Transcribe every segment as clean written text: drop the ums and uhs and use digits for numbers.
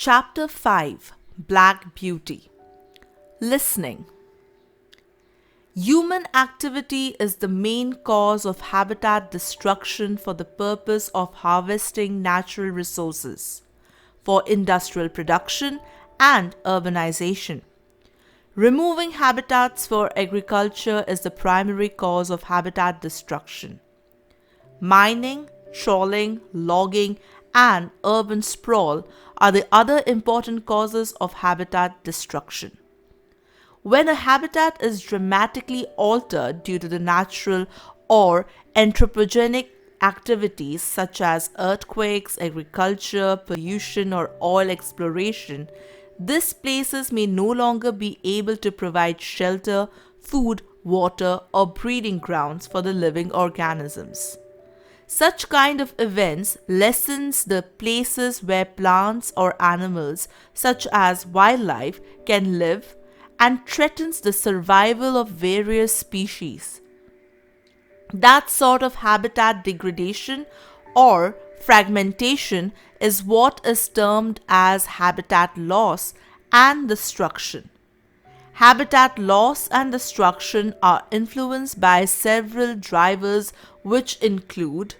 Chapter 5 Black Beauty. Listening. Human activity is the main cause of habitat destruction for the purpose of harvesting natural resources, for industrial production and urbanization. Removing habitats for agriculture is the primary cause of habitat destruction. Mining, trawling, logging, and urban sprawl are the other important causes of habitat destruction. When a habitat is dramatically altered due to the natural or anthropogenic activities such as earthquakes, agriculture, pollution, or oil exploration, these places may no longer be able to provide shelter, food, water, or breeding grounds for the living organisms. Such kind of events lessens the places where plants or animals such as wildlife can live and threatens the survival of various species. That sort of habitat degradation or fragmentation is what is termed as habitat loss and destruction. Habitat loss and destruction are influenced by several drivers which include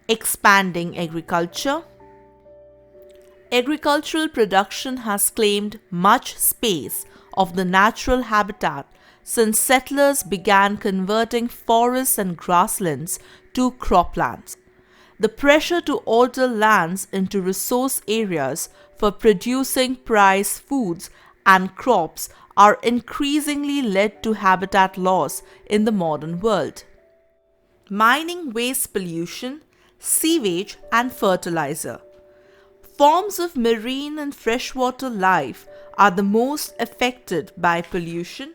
expanding agriculture. Agricultural production has claimed much space of the natural habitat since settlers began converting forests and grasslands to croplands. The pressure to alter lands into resource areas for producing price foods and crops are increasingly led to habitat loss in the modern world. Mining waste pollution, sewage, and fertilizer. Forms of marine and freshwater life are the most affected by pollution.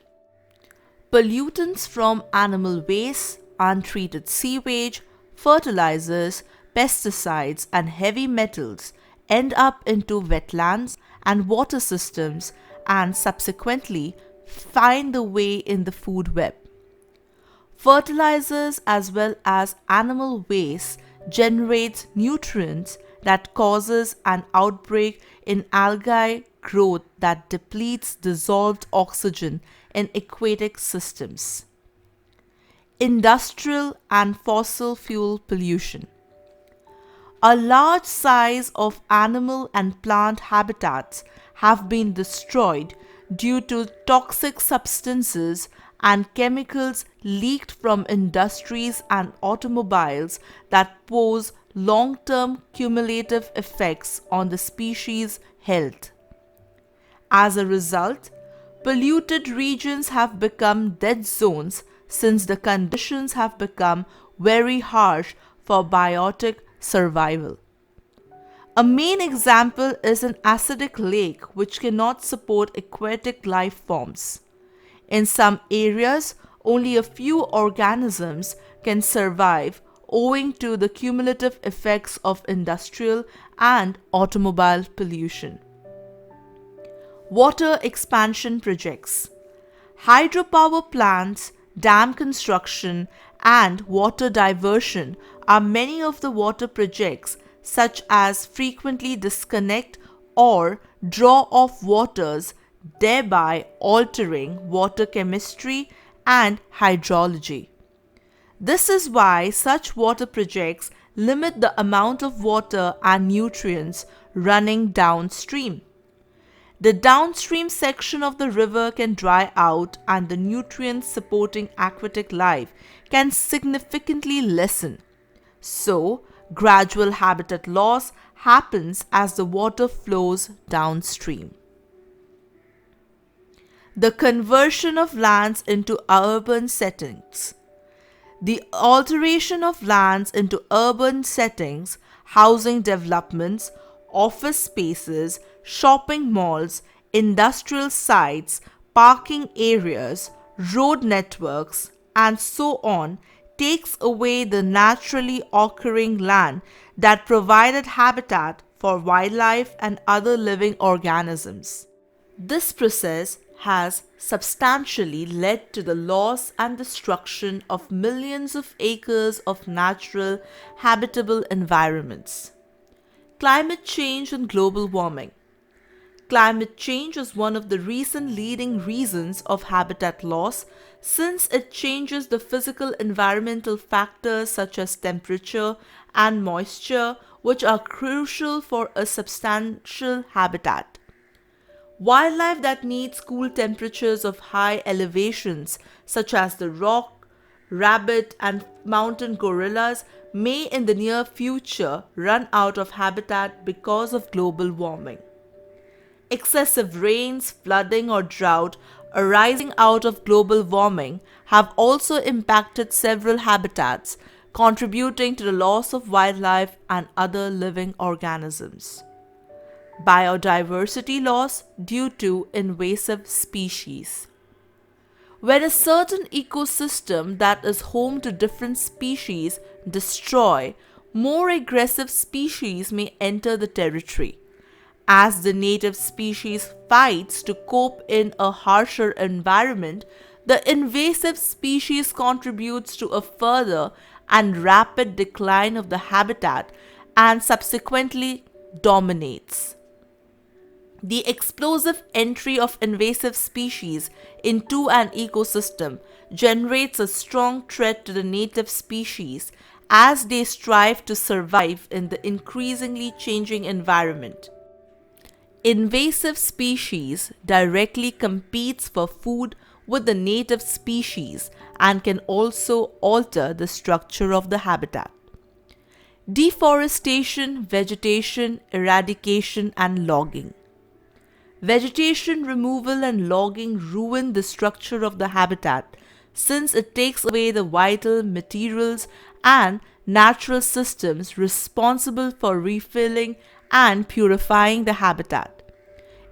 Pollutants from animal waste, untreated sewage, fertilizers, pesticides, and heavy metals end up into wetlands and water systems and subsequently find the way in the food web. Fertilizers as well as animal waste generates nutrients that causes an outbreak in algae growth that depletes dissolved oxygen in aquatic systems. Industrial and fossil fuel pollution. A large size of animal and plant habitats have been destroyed due to toxic substances and chemicals leaked from industries and automobiles that pose long-term cumulative effects on the species' health. As a result, polluted regions have become dead zones since the conditions have become very harsh for biotic survival. A main example is an acidic lake which cannot support aquatic life forms. In some areas, only a few organisms can survive owing to the cumulative effects of industrial and automobile pollution. Water expansion projects. Hydropower plants, dam construction, and water diversion are many of the water projects such as frequently disconnect or draw off waters, thereby altering water chemistry and hydrology. This is why such water projects limit the amount of water and nutrients running downstream. The downstream section of the river can dry out and the nutrients supporting aquatic life can significantly lessen. So, gradual habitat loss happens as the water flows downstream. The conversion of lands into urban settings. The alteration of lands into urban settings, housing developments, office spaces, shopping malls, industrial sites, parking areas, road networks, and so on takes away the naturally occurring land that provided habitat for wildlife and other living organisms. This process has substantially led to the loss and destruction of millions of acres of natural habitable environments. Climate change and global warming. Climate change is one of the recent leading reasons of habitat loss since it changes the physical environmental factors such as temperature and moisture, which are crucial for a substantial habitat. Wildlife that needs cool temperatures of high elevations, such as the rock, rabbit, and mountain gorillas, may in the near future run out of habitat because of global warming. Excessive rains, flooding, or drought arising out of global warming have also impacted several habitats, contributing to the loss of wildlife and other living organisms. Biodiversity loss due to invasive species. When a certain ecosystem that is home to different species destroy, more aggressive species may enter the territory. As the native species fights to cope in a harsher environment, the invasive species contributes to a further and rapid decline of the habitat and subsequently dominates. The explosive entry of invasive species into an ecosystem generates a strong threat to the native species as they strive to survive in the increasingly changing environment. Invasive species directly competes for food with the native species and can also alter the structure of the habitat. Deforestation, vegetation, eradication, and logging. Vegetation removal and logging ruin the structure of the habitat since it takes away the vital materials and natural systems responsible for refilling and purifying the habitat.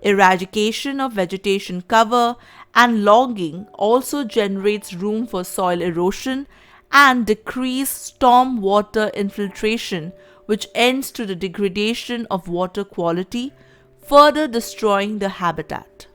Eradication of vegetation cover and logging also generates room for soil erosion and decreased storm water infiltration, which ends to the degradation of water quality, further destroying the habitat.